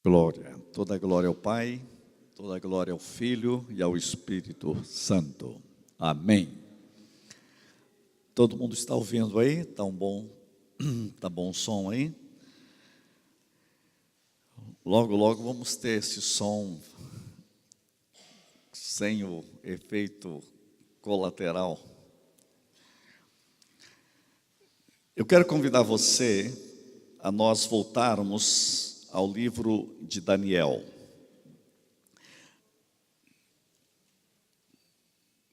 Glória, toda glória ao Pai, toda glória ao Filho e ao Espírito Santo. Amém. Todo mundo está ouvindo aí? Tá bom o som aí? Logo vamos ter esse som sem o efeito colateral. Eu quero convidar você a nós voltarmos ao livro de Daniel.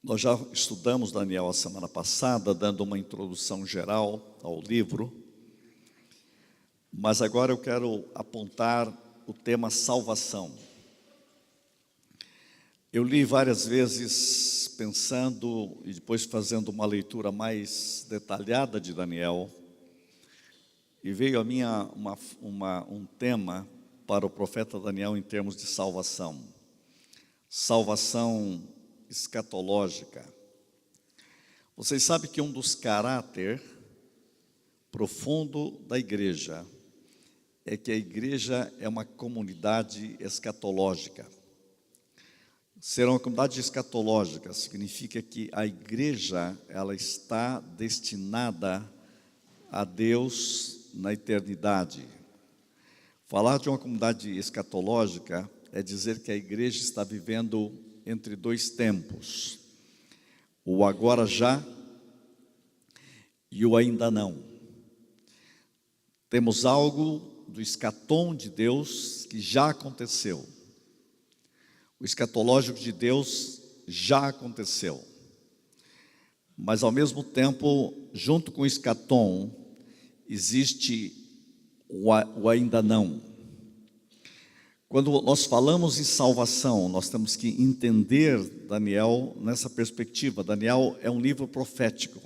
Nós já estudamos Daniel a semana passada, dando uma introdução geral ao livro, mas agora eu quero apontar o tema salvação. Eu li várias vezes pensando e depois fazendo uma leitura mais detalhada de Daniel, e veio a mim um tema para o profeta Daniel em termos de salvação. Salvação escatológica. Vocês sabem que um dos caráter profundo da igreja é que a igreja é uma comunidade escatológica. Ser uma comunidade escatológica significa que a igreja ela está destinada a Deus na eternidade. Falar de uma comunidade escatológica é dizer que a igreja está vivendo entre dois tempos, o agora já e o ainda não. Temos algo do escatom de Deus que já aconteceu. O escatológico de Deus já aconteceu. Mas ao mesmo tempo, junto com o escatom, existe o ainda não. Quando nós falamos em salvação, nós temos que entender Daniel nessa perspectiva. Daniel é um livro profético.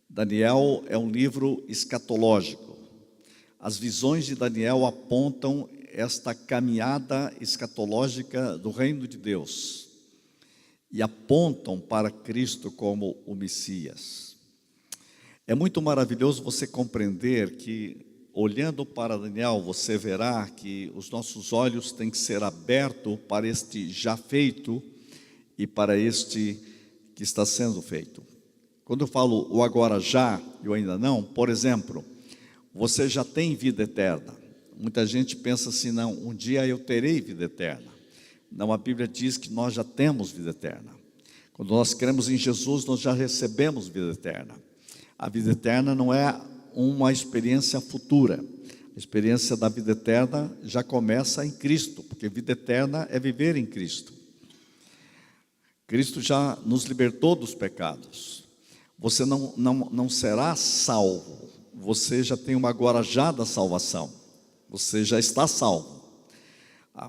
Daniel é um livro escatológico. As visões de Daniel apontam esta caminhada escatológica do reino de Deus e apontam para Cristo como o Messias. É muito maravilhoso você compreender que, olhando para Daniel, você verá que os nossos olhos têm que ser abertos para este já feito e para este que está sendo feito. Quando eu falo o agora já e o ainda não, por exemplo, você já tem vida eterna. Muita gente pensa assim, não, um dia eu terei vida eterna. Não, a Bíblia diz que nós já temos vida eterna. Quando nós cremos em Jesus, nós já recebemos vida eterna. A vida eterna não é uma experiência futura. A experiência da vida eterna já começa em Cristo, porque vida eterna é viver em Cristo. Cristo já nos libertou dos pecados. Você não será salvo, você já tem uma agora já da salvação. Você já está salvo.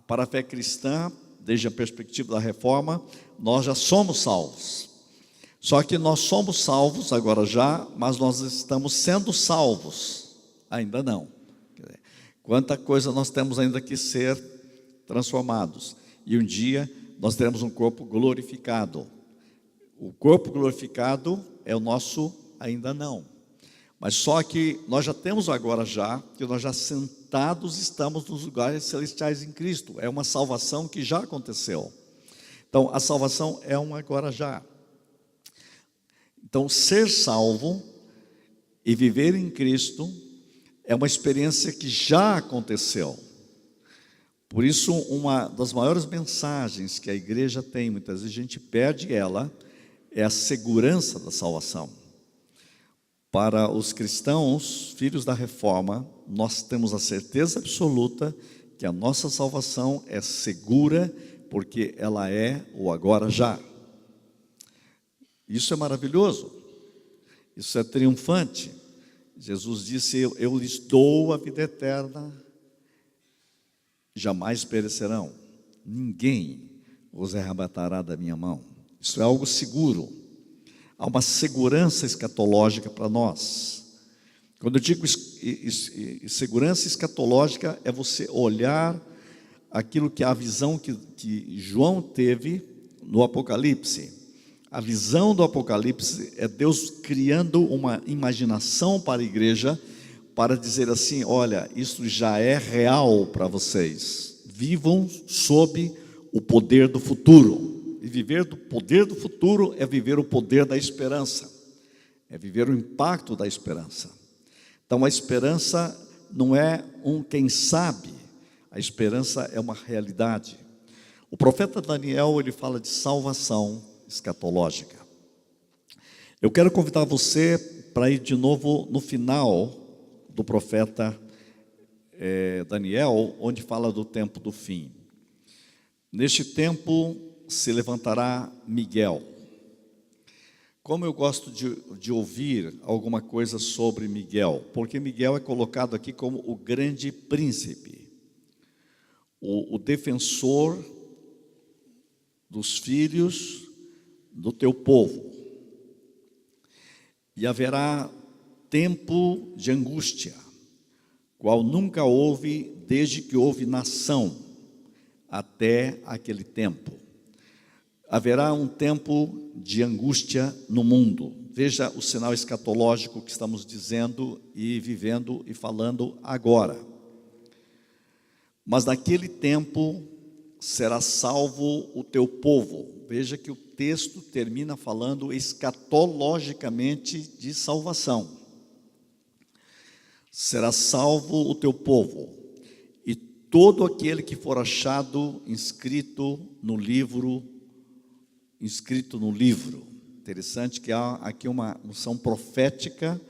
Para a fé cristã, desde a perspectiva da reforma, nós já somos salvos. Só que nós somos salvos agora já, mas nós estamos sendo salvos ainda não. Quanta coisa nós temos ainda que ser transformados. E um dia nós teremos um corpo glorificado. O corpo glorificado é o nosso ainda não. Mas só que nós já temos agora já, que nós já sentados estamos nos lugares celestiais em Cristo. É uma salvação que já aconteceu. Então a salvação é um agora já. Então, ser salvo e viver em Cristo é uma experiência que já aconteceu. Por isso, uma das maiores mensagens que a igreja tem, muitas vezes a gente perde ela, é a segurança da salvação. Para os cristãos, filhos da reforma, nós temos a certeza absoluta que a nossa salvação é segura, porque ela é o agora já. Isso é maravilhoso, isso é triunfante. Jesus disse, eu lhes dou a vida eterna, jamais perecerão, ninguém os arrebatará da minha mão. Isso é algo seguro, há uma segurança escatológica para nós. Quando eu digo segurança escatológica, é você olhar aquilo que a visão que João teve no Apocalipse. A visão do Apocalipse é Deus criando uma imaginação para a igreja, para dizer assim: olha, isso já é real para vocês. Vivam sob o poder do futuro. E viver do poder do futuro é viver o poder da esperança. É viver o impacto da esperança. Então a esperança não é um quem sabe, a esperança é uma realidade. O profeta Daniel, ele fala de salvação escatológica. Eu quero convidar você para ir de novo no final do profeta Daniel, onde fala do tempo do fim. Neste tempo se levantará Miguel. Como eu gosto de ouvir alguma coisa sobre Miguel, porque Miguel é colocado aqui como o grande príncipe, o defensor dos filhos do teu povo. E haverá tempo de angústia, qual nunca houve desde que houve nação até aquele tempo. Haverá um tempo de angústia no mundo. Veja o sinal escatológico que estamos dizendo e vivendo e falando agora. Mas naquele tempo será salvo o teu povo. Veja que o texto termina falando escatologicamente de salvação. Será salvo o teu povo, e todo aquele que for achado inscrito no livro. Interessante que há aqui uma unção profética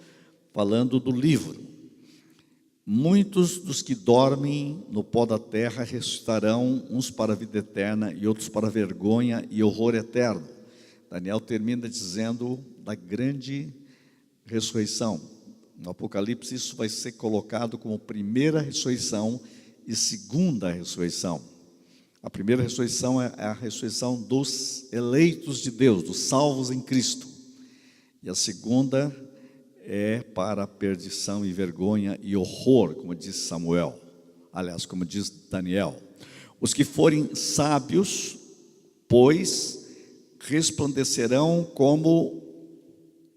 falando do livro. Muitos dos que dormem no pó da terra ressuscitarão, uns para a vida eterna e outros para a vergonha e horror eterno. Daniel termina dizendo da grande ressurreição. No Apocalipse isso vai ser colocado como primeira ressurreição e segunda ressurreição. A primeira ressurreição é a ressurreição dos eleitos de Deus, dos salvos em Cristo. E a segunda é para a perdição e vergonha e horror, como diz Samuel. Aliás, como diz Daniel. Os que forem sábios, pois, resplandecerão como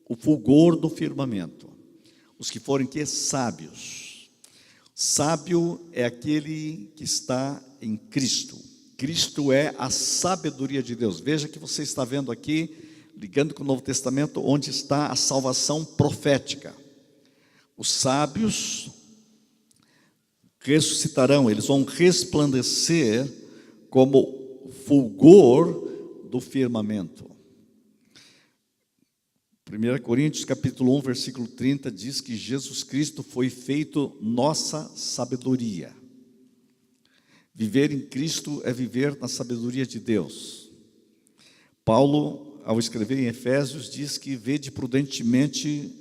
o fulgor do firmamento. Os que forem sábios. Sábio é aquele que está em Cristo. Cristo é a sabedoria de Deus. Veja que você está vendo aqui, ligando com o Novo Testamento, onde está a salvação profética. Os sábios ressuscitarão, eles vão resplandecer como fulgor do firmamento. 1 Coríntios capítulo 1, versículo 30 diz que Jesus Cristo foi feito nossa sabedoria. Viver em Cristo é viver na sabedoria de Deus. Paulo, ao escrever em Efésios, diz que vede prudentemente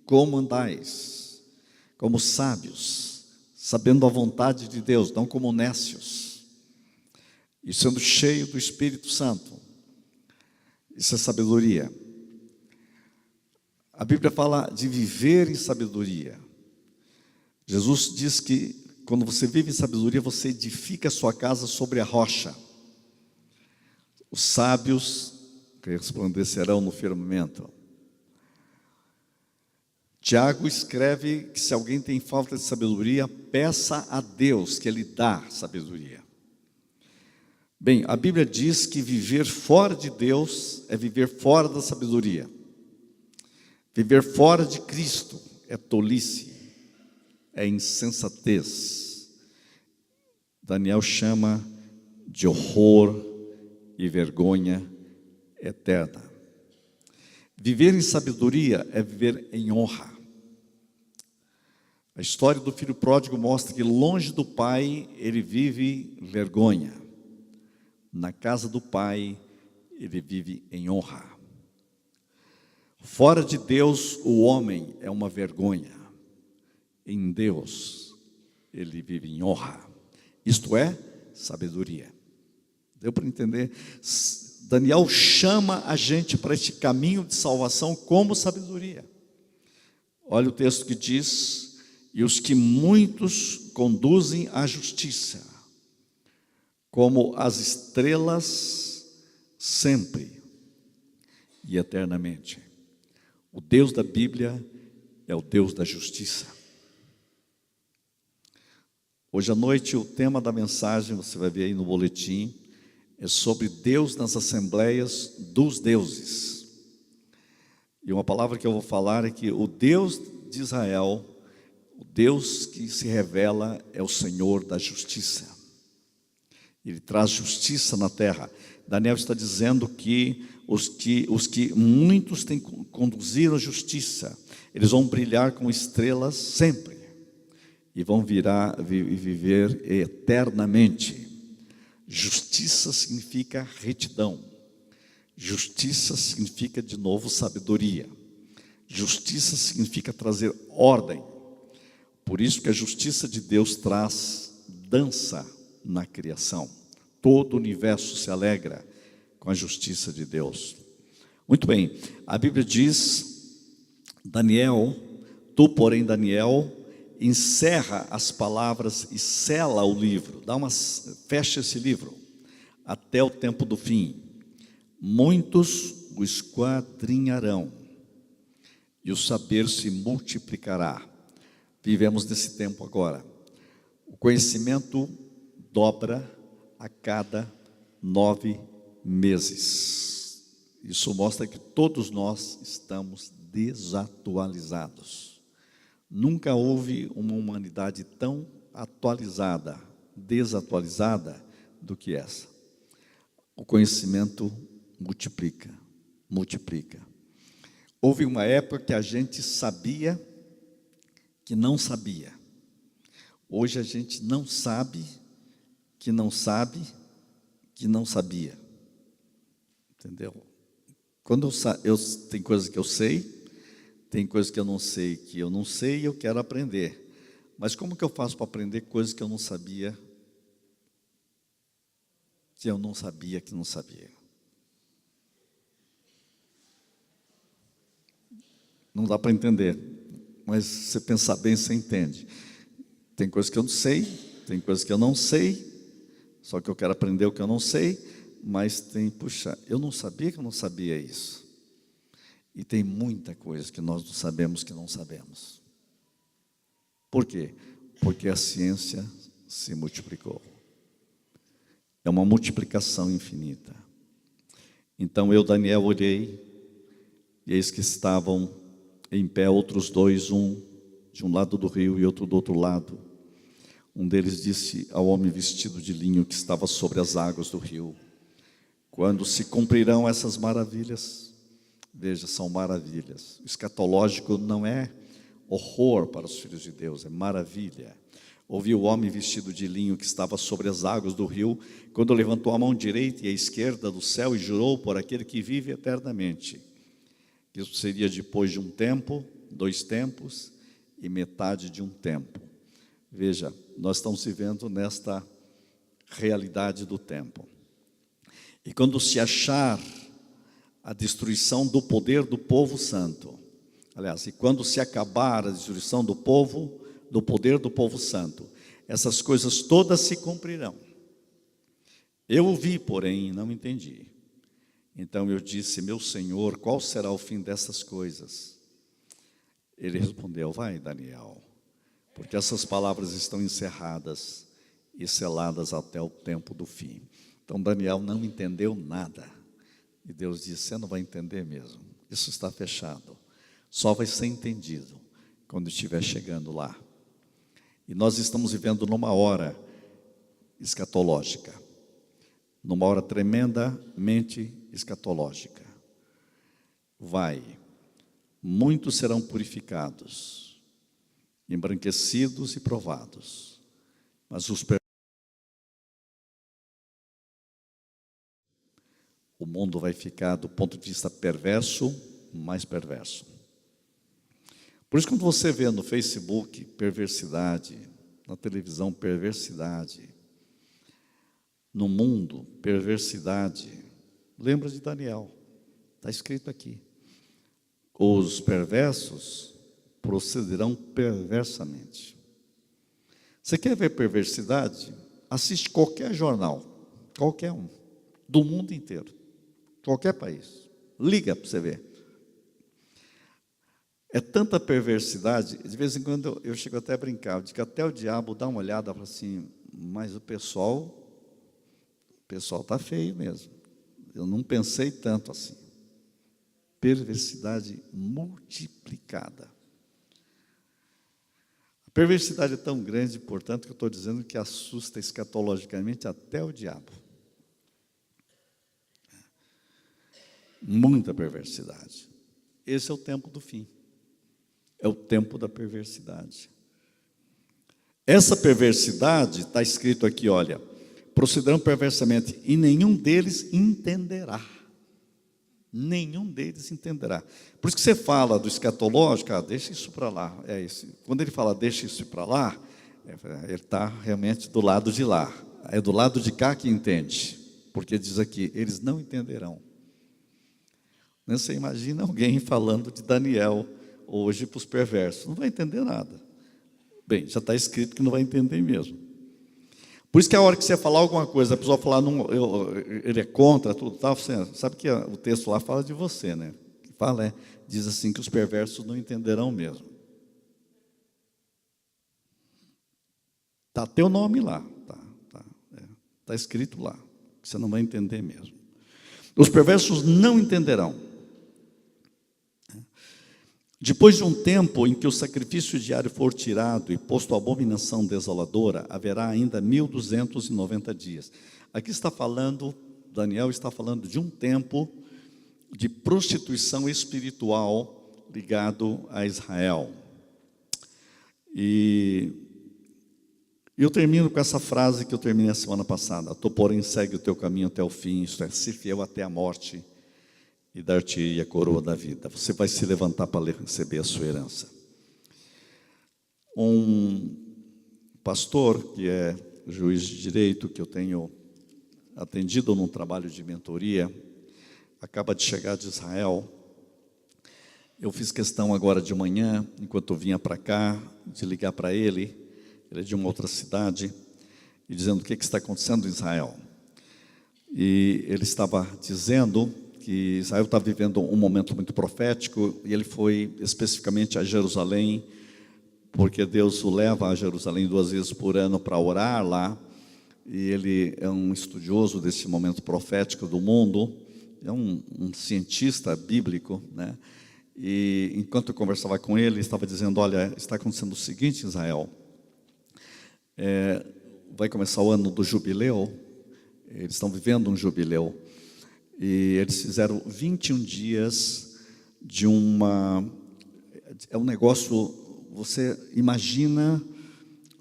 como andais, como sábios, sabendo a vontade de Deus, não como nécios, e sendo cheio do Espírito Santo. Isso é sabedoria. A Bíblia fala de viver em sabedoria. Jesus diz que quando você vive em sabedoria, você edifica a sua casa sobre a rocha. Os sábios resplandecerão no firmamento. Tiago escreve que se alguém tem falta de sabedoria, peça a Deus que Ele dá sabedoria. Bem, a Bíblia diz que viver fora de Deus é viver fora da sabedoria. Viver fora de Cristo é tolice, é insensatez. Daniel chama de horror e vergonha eterna. Viver em sabedoria é viver em honra. A história do filho pródigo mostra que longe do pai ele vive vergonha. Na casa do pai ele vive em honra. Fora de Deus o homem é uma vergonha. Em Deus ele vive em honra. Isto é sabedoria. Deu para entender? Daniel chama a gente para este caminho de salvação como sabedoria. Olha o texto que diz: e os que muitos conduzem à justiça, como as estrelas, sempre e eternamente. O Deus da Bíblia é o Deus da justiça. Hoje à noite o tema da mensagem, você vai ver aí no boletim, é sobre Deus nas Assembleias dos Deuses. E uma palavra que eu vou falar é que o Deus de Israel, o Deus que se revela, é o Senhor da justiça. Ele traz justiça na terra. Daniel está dizendo que os que muitos têm conduzido a justiça, eles vão brilhar como estrelas sempre e vão viver eternamente. Justiça significa retidão. Justiça significa, de novo, sabedoria. Justiça significa trazer ordem. Por isso que a justiça de Deus traz dança na criação. Todo o universo se alegra com a justiça de Deus. Muito bem, a Bíblia diz, Daniel, tu, porém, Daniel, encerra as palavras e sela o livro, fecha esse livro, até o tempo do fim. Muitos o esquadrinharão, e o saber se multiplicará. Vivemos nesse tempo agora. O conhecimento dobra a cada 9 meses. Isso mostra que todos nós estamos desatualizados. Nunca houve uma humanidade tão atualizada, desatualizada do que essa. O conhecimento multiplica. Houve uma época que a gente sabia que não sabia. Hoje a gente não sabe que não sabe que não sabia. Entendeu? Quando tem coisas que eu sei, tem coisas que eu não sei e eu quero aprender. Mas como que eu faço para aprender coisas que eu não sabia que não sabia? Não dá para entender, mas se você pensar bem, você entende. Tem coisas que eu não sei, tem coisas que eu não sei, só que eu quero aprender o que eu não sei, mas eu não sabia que eu não sabia isso. E tem muita coisa que nós não sabemos que não sabemos. Por quê? Porque a ciência se multiplicou. É uma multiplicação infinita. Então eu, Daniel, olhei, e eis que estavam em pé outros dois, um de um lado do rio e outro do outro lado. Um deles disse ao homem vestido de linho que estava sobre as águas do rio: quando se cumprirão essas maravilhas? Veja, são maravilhas. O escatológico não é horror para os filhos de Deus, é maravilha. Ouvi o homem vestido de linho que estava sobre as águas do rio, quando levantou a mão direita e a esquerda do céu e jurou por aquele que vive eternamente. Isso seria depois de um tempo, 2 tempos e metade de um tempo. Veja, nós estamos vivendo nesta realidade do tempo. E quando se achar a destruição do poder do povo santo, aliás, e quando se acabar a destruição do poder do povo santo, essas coisas todas se cumprirão. Eu ouvi, porém, não entendi. Então eu disse: meu Senhor, qual será o fim dessas coisas? Ele respondeu: vai, Daniel, porque essas palavras estão encerradas e seladas até o tempo do fim. Então Daniel não entendeu nada. E Deus disse: você não vai entender mesmo, isso está fechado, só vai ser entendido quando estiver chegando lá. E nós estamos vivendo numa hora escatológica, numa hora tremendamente escatológica. Muitos serão purificados, embranquecidos e provados, mas o mundo vai ficar, do ponto de vista perverso, mais perverso. Por isso, quando você vê no Facebook perversidade, na televisão perversidade, no mundo perversidade, lembra de Daniel, está escrito aqui: os perversos procederão perversamente. Você quer ver perversidade? Assiste qualquer jornal, qualquer um, do mundo inteiro, qualquer país, liga para você ver. É tanta perversidade, de vez em quando eu chego até a brincar, eu digo que até o diabo dá uma olhada e fala assim, mas o pessoal está feio mesmo. Eu não pensei tanto assim. Perversidade multiplicada. A perversidade é tão grande, portanto, que eu estou dizendo que assusta escatologicamente até o diabo. Muita perversidade. Esse é o tempo do fim. É o tempo da perversidade. Essa perversidade, está escrito aqui, olha, procederão perversamente, e nenhum deles entenderá. Nenhum deles entenderá. Por isso que você fala do escatológico, deixa isso para lá. Quando ele fala deixa isso para lá, ele está realmente do lado de lá. É do lado de cá que entende. Porque diz aqui, eles não entenderão. Você imagina alguém falando de Daniel hoje para os perversos. Não vai entender nada. Bem, já está escrito que não vai entender mesmo. Por isso que a hora que você falar alguma coisa, a pessoa falar, ele é contra, tudo tal, você sabe que o texto lá fala de você, né? Diz assim que os perversos não entenderão mesmo. Está teu nome lá, tá escrito lá, você não vai entender mesmo. Os perversos não entenderão. Depois de um tempo em que o sacrifício diário for tirado e posto a abominação desoladora, haverá ainda 1290 dias. Aqui está falando, Daniel está falando de um tempo de prostituição espiritual ligado a Israel. E eu termino com essa frase que eu terminei a semana passada. Tu, porém, segue o teu caminho até o fim, isto é, ser fiel até a morte, e dar-te a coroa da vida. Você vai se levantar para receber a sua herança. Um pastor, que é juiz de direito, que eu tenho atendido num trabalho de mentoria, acaba de chegar de Israel. Eu fiz questão agora de manhã, enquanto eu vinha para cá, de ligar para ele é de uma outra cidade, e dizendo o que está acontecendo em Israel. E ele estava dizendo que Israel está vivendo um momento muito profético, e ele foi especificamente a Jerusalém, porque Deus o leva a Jerusalém 2 vezes por ano para orar lá, e ele é um estudioso desse momento profético do mundo, é um cientista bíblico, né? E enquanto eu conversava com ele, estava dizendo, olha, está acontecendo o seguinte, Israel, vai começar o ano do jubileu, eles estão vivendo um jubileu, e eles fizeram 21 dias de é um negócio, você imagina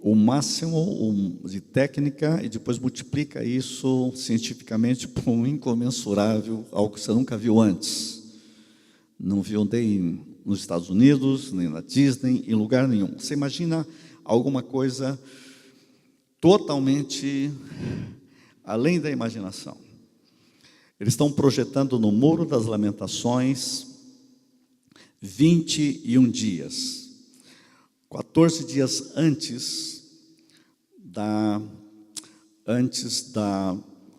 o máximo de técnica e depois multiplica isso cientificamente por um incomensurável, algo que você nunca viu antes. Não viu nem nos Estados Unidos, nem na Disney, em lugar nenhum. Você imagina alguma coisa totalmente além da imaginação. Eles estão projetando no Muro das Lamentações 21 dias. 14 dias antes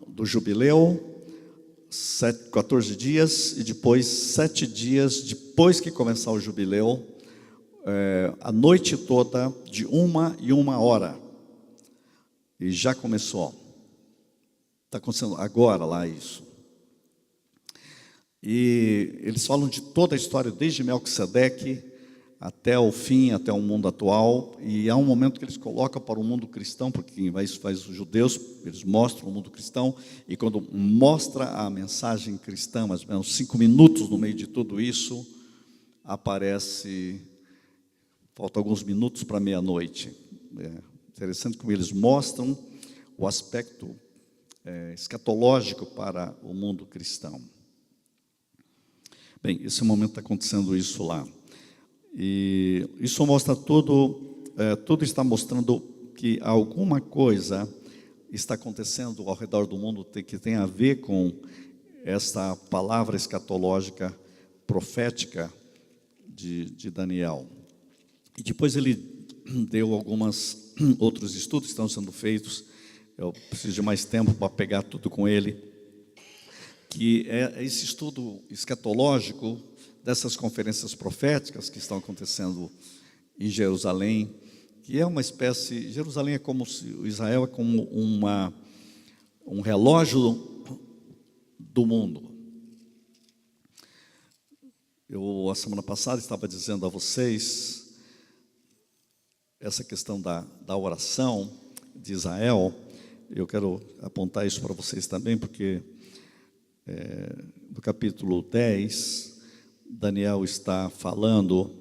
do jubileu, 14 dias, e depois 7 dias depois que começar o jubileu, a noite toda, de 1h. E já começou. Está acontecendo agora lá isso. E eles falam de toda a história, desde Melquisedeque até o fim, até o mundo atual. E há um momento que eles colocam para o mundo cristão, porque isso faz os judeus, eles mostram o mundo cristão. E quando mostra a mensagem cristã, mais ou menos 5 minutos no meio de tudo isso, aparece, falta alguns minutos para meia-noite. Interessante como eles mostram o aspecto escatológico para o mundo cristão. Bem, esse momento está acontecendo isso lá. E isso mostra tudo está mostrando que alguma coisa está acontecendo ao redor do mundo que tem a ver com essa palavra escatológica profética de Daniel. E depois ele deu alguns outros estudos que estão sendo feitos. Eu preciso de mais tempo para pegar tudo com ele. Que esse estudo escatológico dessas conferências proféticas que estão acontecendo em Jerusalém, que é uma espécie, Jerusalém é como se, Israel é como um relógio do mundo. Eu, a semana passada, estava dizendo a vocês essa questão da oração de Israel. Eu quero apontar isso para vocês também, porque no capítulo 10, Daniel está falando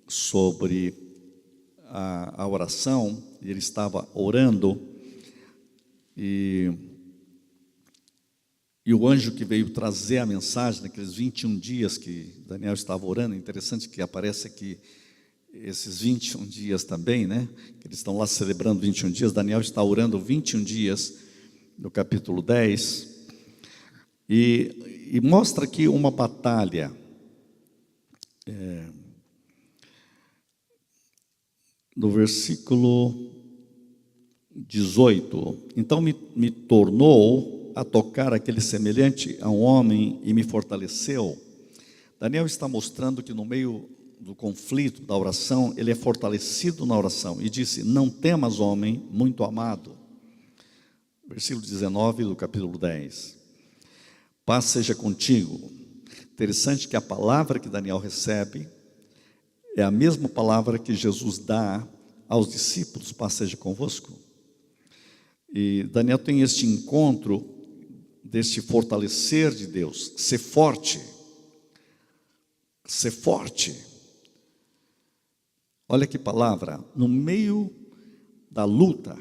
sobre a oração, e ele estava orando, e o anjo que veio trazer a mensagem, naqueles 21 dias que Daniel estava orando, interessante que aparece aqui esses 21 dias também, né? Que eles estão lá celebrando 21 dias, Daniel está orando 21 dias, no capítulo 10, e mostra aqui uma batalha, no versículo 18, então me tornou a tocar aquele semelhante a um homem e me fortaleceu. Daniel está mostrando que no meio do conflito, da oração, ele é fortalecido na oração, e disse: não temas, homem muito amado. Versículo 19 do capítulo 10, paz seja contigo. Interessante que a palavra que Daniel recebe é a mesma palavra que Jesus dá aos discípulos: paz seja convosco. E Daniel tem este encontro, deste fortalecer de Deus, ser forte, ser forte. Olha que palavra, no meio da luta,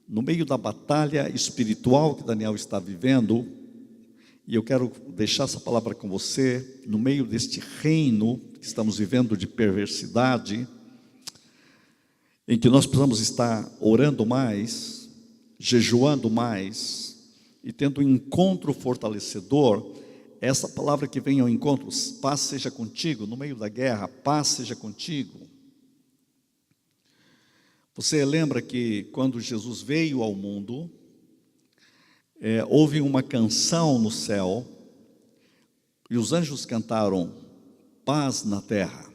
no meio da batalha espiritual que Daniel está vivendo, e eu quero deixar essa palavra com você, no meio deste reino que estamos vivendo de perversidade, em que nós precisamos estar orando mais, jejuando mais, e tendo um encontro fortalecedor. Essa palavra que vem ao encontro, paz seja contigo, no meio da guerra, paz seja contigo. Você lembra que quando Jesus veio ao mundo, houve uma canção no céu, e os anjos cantaram paz na terra.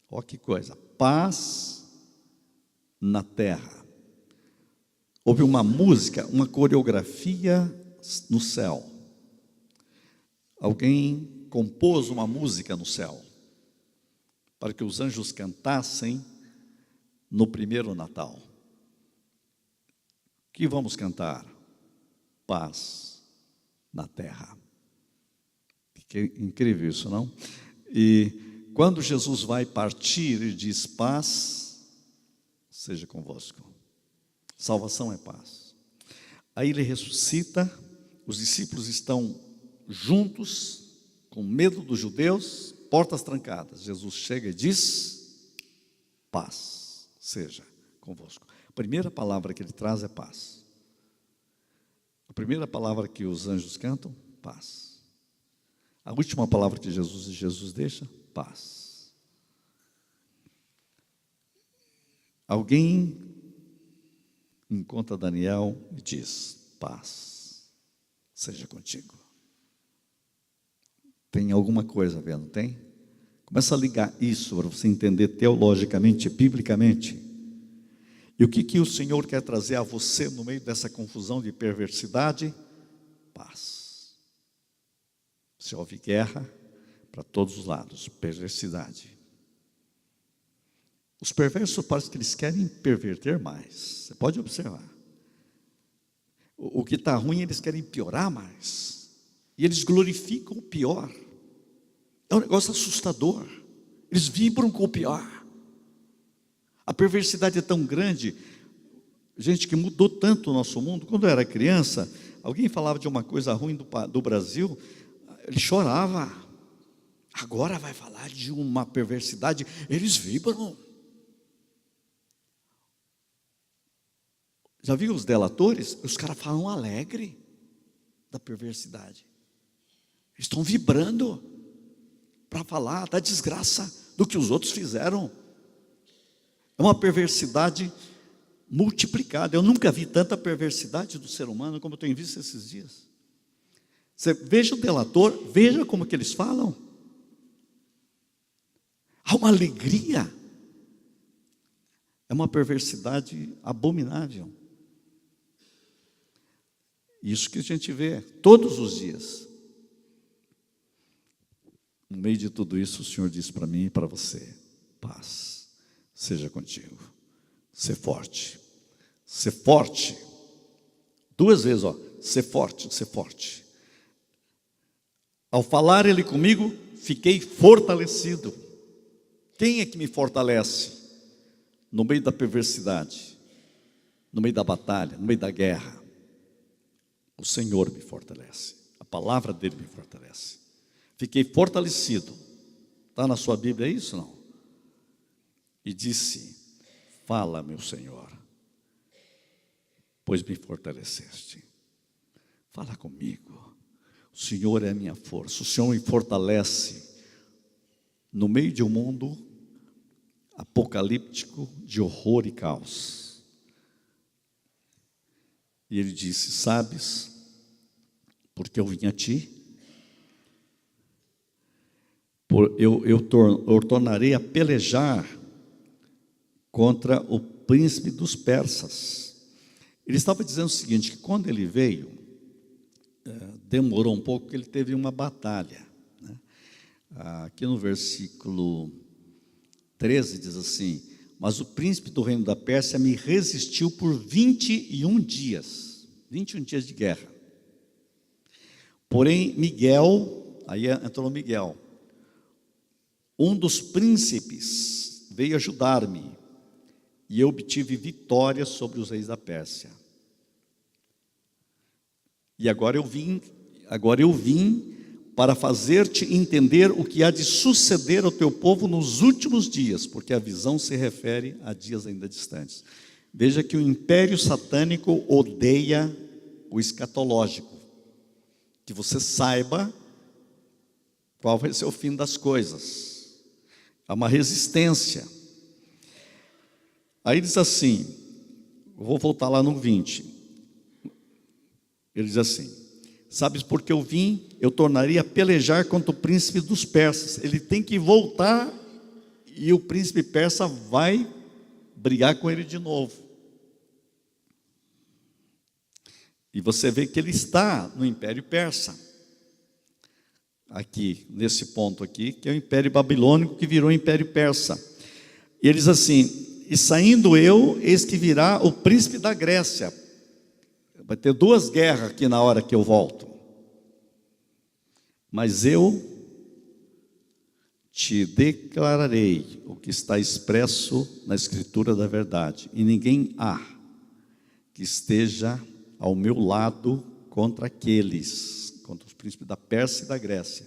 Olha que coisa, paz na terra. Houve uma música, uma coreografia no céu. Alguém compôs uma música no céu, para que os anjos cantassem no primeiro Natal. Que vamos cantar? Paz na terra. Que incrível isso, não? E quando Jesus vai partir, ele diz: paz seja convosco. Salvação é paz. Aí ele ressuscita, os discípulos estão juntos, com medo dos judeus, portas trancadas. Jesus chega e diz: paz seja convosco. A primeira palavra que ele traz é paz. A primeira palavra que os anjos cantam, paz. A última palavra que Jesus deixa, paz. Alguém encontra Daniel e diz: paz seja contigo. Tem alguma coisa a ver, não tem? Começa a ligar isso para você entender teologicamente, biblicamente. E o que o Senhor quer trazer a você no meio dessa confusão de perversidade? Paz. Se houve guerra para todos os lados, perversidade. Os perversos parece que eles querem perverter mais. Você pode observar. O que está ruim, eles querem piorar mais. E eles glorificam o pior. É um negócio assustador. Eles vibram com o pior. A perversidade é tão grande. Gente, que mudou tanto o nosso mundo. Quando eu era criança, alguém falava de uma coisa ruim do Brasil, ele chorava. Agora vai falar de uma perversidade, eles vibram. Já viu os delatores? Os caras falam alegre da perversidade. Eles estão vibrando para falar da desgraça do que os outros fizeram. É uma perversidade multiplicada. Eu nunca vi tanta perversidade do ser humano como eu tenho visto esses dias. Você veja o delator, veja como que eles falam. há uma alegria. É uma perversidade abominável. Isso que a gente vê todos os dias. No meio de tudo isso, o Senhor diz para mim e para você: paz seja contigo. Ser forte. Ser forte. 2 vezes, ser forte, ser forte. Ao falar Ele comigo, fiquei fortalecido. Quem é que me fortalece? No meio da perversidade, no meio da batalha, no meio da guerra. O Senhor me fortalece. A palavra dele me fortalece. Fiquei fortalecido. Está na sua Bíblia isso, não? E disse: fala, meu Senhor, pois me fortaleceste. Fala comigo. O Senhor é a minha força. O Senhor me fortalece no meio de um mundo apocalíptico de horror e caos. E ele disse: sabes, porque eu vim a ti, eu tornarei a pelejar contra o príncipe dos persas. Ele estava dizendo o seguinte, que quando ele veio, demorou um pouco, porque ele teve uma batalha, né? Aqui no versículo 13 diz assim: mas o príncipe do reino da Pérsia me resistiu por 21 dias, 21 dias de guerra. Porém Miguel, aí entrou Miguel, um dos príncipes, veio ajudar-me, e eu obtive vitória sobre os reis da Pérsia. E agora eu vim para fazer-te entender o que há de suceder ao teu povo nos últimos dias, porque a visão se refere a dias ainda distantes. Veja que o império satânico odeia o escatológico, que você saiba qual vai ser o fim das coisas. Há uma resistência. Aí diz assim, vou voltar lá no 20. Ele diz assim: sabes porque eu vim, eu tornaria a pelejar contra o príncipe dos persas. Ele tem que voltar e o príncipe persa vai brigar com ele de novo. E você vê que ele está no Império Persa. Aqui, nesse ponto aqui, que é o Império Babilônico que virou Império Persa. E ele diz assim: e saindo eu, eis que virá o príncipe da Grécia. Vai ter 2 guerras aqui na hora que eu volto. Mas eu te declararei o que está expresso na Escritura da verdade. E ninguém há que esteja ao meu lado contra aqueles, contra os príncipes da Pérsia e da Grécia,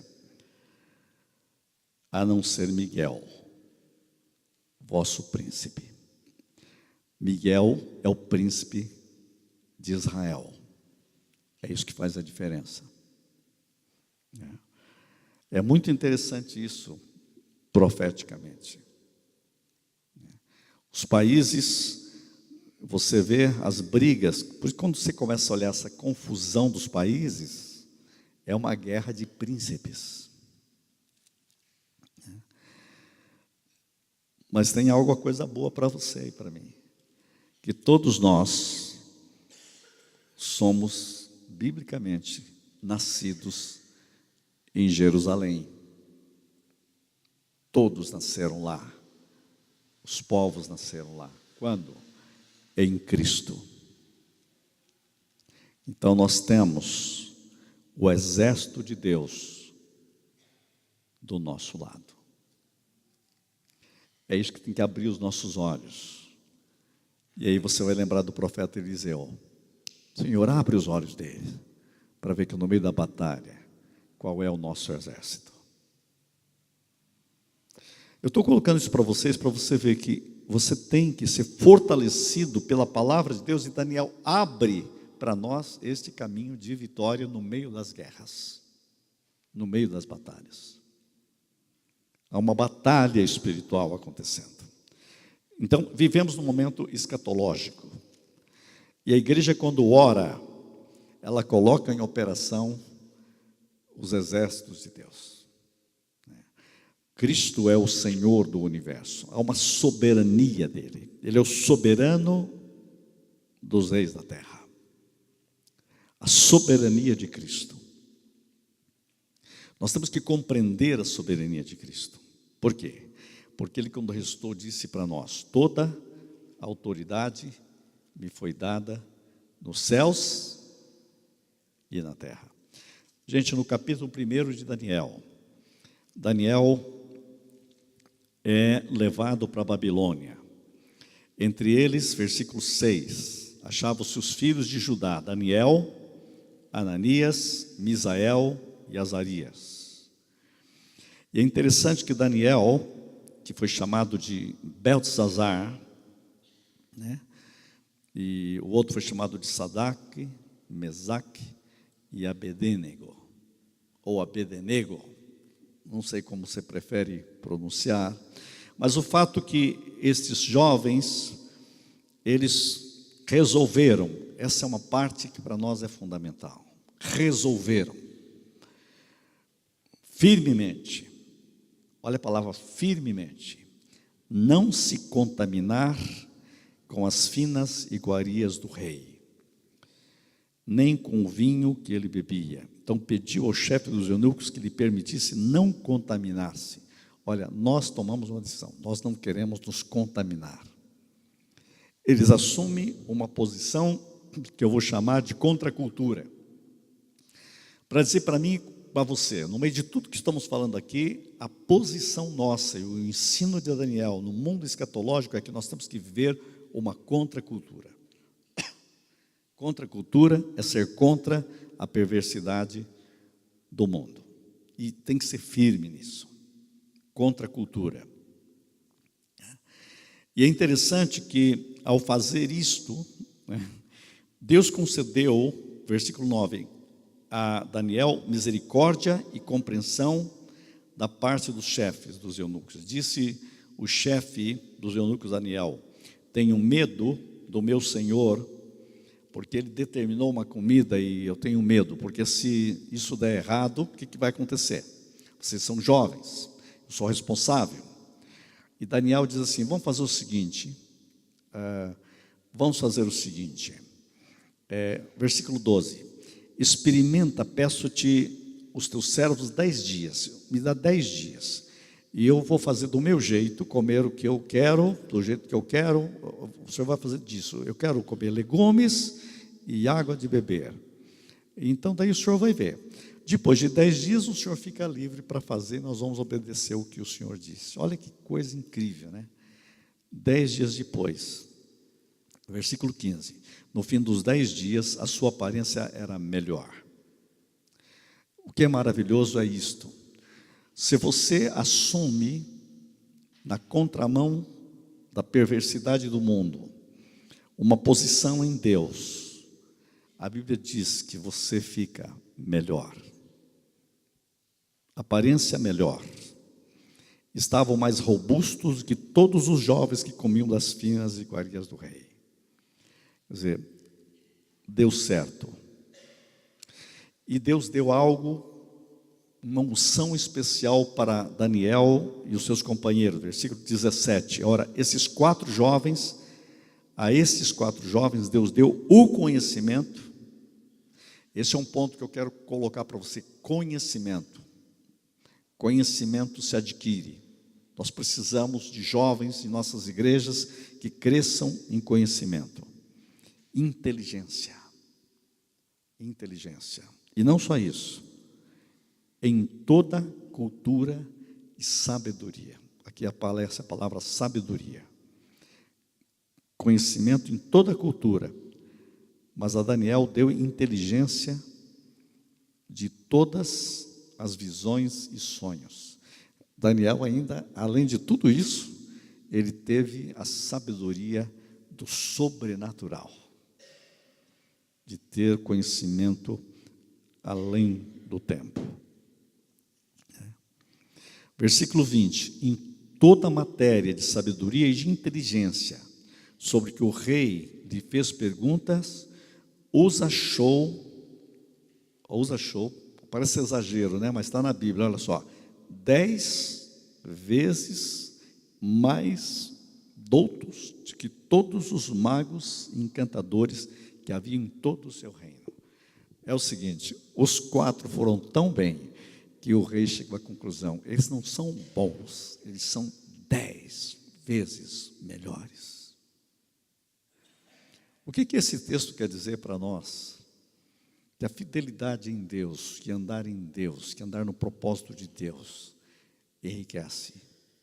a não ser Miguel, vosso príncipe. Miguel é o príncipe de Israel. É isso que faz a diferença. É muito interessante isso, profeticamente. Os países, você vê as brigas, por isso quando você começa a olhar essa confusão dos países, é uma guerra de príncipes. Mas tem alguma coisa boa para você e para mim, que todos nós somos, biblicamente, nascidos em Jerusalém. Todos nasceram lá. Os povos nasceram lá. Quando? Em Cristo. Então nós temos o exército de Deus do nosso lado. É isso que tem que abrir os nossos olhos. E aí você vai lembrar do profeta Eliseu. Senhor, abre os olhos dele, para ver que no meio da batalha, qual é o nosso exército. Eu estou colocando isso para vocês, para você ver que você tem que ser fortalecido pela palavra de Deus, e Daniel abre para nós este caminho de vitória no meio das guerras, no meio das batalhas. Há uma batalha espiritual acontecendo. Então, vivemos num momento escatológico. E a igreja, quando ora, ela coloca em operação os exércitos de Deus. Cristo é o Senhor do universo, há uma soberania dele, ele é o soberano dos reis da terra. A soberania de Cristo. Nós temos que compreender a soberania de Cristo. Por quê? Porque ele, quando ressuscitou, disse para nós: toda a autoridade me foi dada nos céus e na terra. Gente, no capítulo 1 de Daniel, Daniel é levado para a Babilônia. Entre eles, versículo 6, achavam-se os filhos de Judá: Daniel, Ananias, Misael e Azarias. E é interessante que Daniel, que foi chamado de Beltesazar, né? E o outro foi chamado de Sadraque, Mesaque e Abednego, ou Abednego, não sei como você prefere pronunciar, mas o fato que estes jovens, eles resolveram, essa é uma parte que para nós é fundamental, resolveram, firmemente, olha a palavra firmemente, não se contaminar com as finas iguarias do rei, nem com o vinho que ele bebia. Então pediu ao chefe dos eunucos que lhe permitisse não contaminar-se. Olha, nós tomamos uma decisão, nós não queremos nos contaminar. Eles assumem uma posição que eu vou chamar de contracultura. Para dizer para mim, para você, no meio de tudo que estamos falando aqui, a posição nossa e o ensino de Daniel no mundo escatológico é que nós temos que viver uma contracultura. Contracultura é ser contra a perversidade do mundo. E tem que ser firme nisso. Contracultura. E é interessante que, ao fazer isto, né, Deus concedeu, versículo 9, a Daniel misericórdia e compreensão da parte dos chefes dos eunucos. Disse o chefe dos eunucos Daniel: tenho medo do meu senhor, porque ele determinou uma comida e eu tenho medo, porque se isso der errado, o que vai acontecer? Vocês são jovens, eu sou responsável. E Daniel diz assim: vamos fazer o seguinte, versículo 12, experimenta, peço-te os teus servos 10 dias, me dá 10 dias, e eu vou fazer do meu jeito, comer o que eu quero, do jeito que eu quero, o senhor vai fazer disso, eu quero comer legumes e água de beber. Então daí o senhor vai ver. Depois de 10 dias o senhor fica livre para fazer, nós vamos obedecer o que o senhor disse. Olha que coisa incrível, né? 10 dias depois, versículo 15, no fim dos 10 dias a sua aparência era melhor. O que é maravilhoso é isto: se você assume na contramão da perversidade do mundo uma posição em Deus, a Bíblia diz que você fica melhor, aparência melhor. Estavam mais robustos que todos os jovens que comiam das finas iguarias do rei. Quer dizer, deu certo. E Deus deu algo, uma unção especial para Daniel e os seus companheiros. Versículo 17. Ora, a esses 4 jovens Deus deu o conhecimento. Esse é um ponto que eu quero colocar para você: conhecimento. Conhecimento se adquire. Nós precisamos de jovens em nossas igrejas que cresçam em conhecimento. Inteligência. Inteligência. E não só isso. Em toda cultura e sabedoria. Aqui aparece a palavra sabedoria. Conhecimento em toda cultura. Mas a Daniel deu inteligência de todas as visões e sonhos. Daniel ainda, além de tudo isso, ele teve a sabedoria do sobrenatural, de ter conhecimento além do tempo. Versículo 20, em toda matéria de sabedoria e de inteligência, sobre que o rei lhe fez perguntas, os achou, parece exagero, né? Mas está na Bíblia, olha só, 10 vezes mais doutos do que todos os magos e encantadores que havia em todo o seu reino. É o seguinte, os 4 foram tão bem que o rei chegou à conclusão: eles não são bons, eles são 10 vezes melhores. O que esse texto quer dizer para nós? Que a fidelidade em Deus, que andar em Deus, que andar no propósito de Deus, enriquece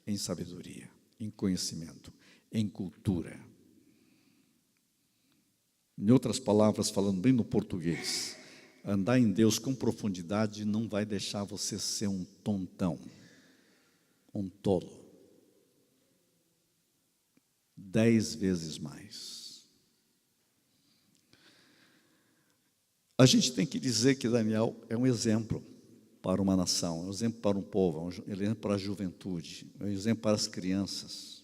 em sabedoria, em conhecimento, em cultura. Em outras palavras, falando bem no português, andar em Deus com profundidade não vai deixar você ser um tontão, um tolo. 10 vezes mais. A gente tem que dizer que Daniel é um exemplo para uma nação, é um exemplo para um povo, é um exemplo para a juventude, é um exemplo para as crianças.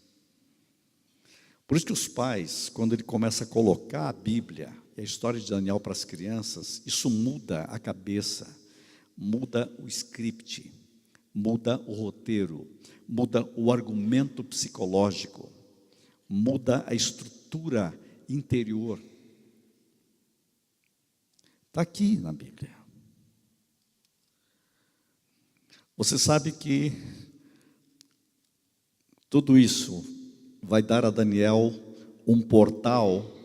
Por isso que os pais, quando ele começa a colocar a Bíblia e a história de Daniel para as crianças, isso muda a cabeça, muda o script, muda o roteiro, muda o argumento psicológico, muda a estrutura interior. Está aqui na Bíblia. Você sabe que tudo isso vai dar a Daniel um portal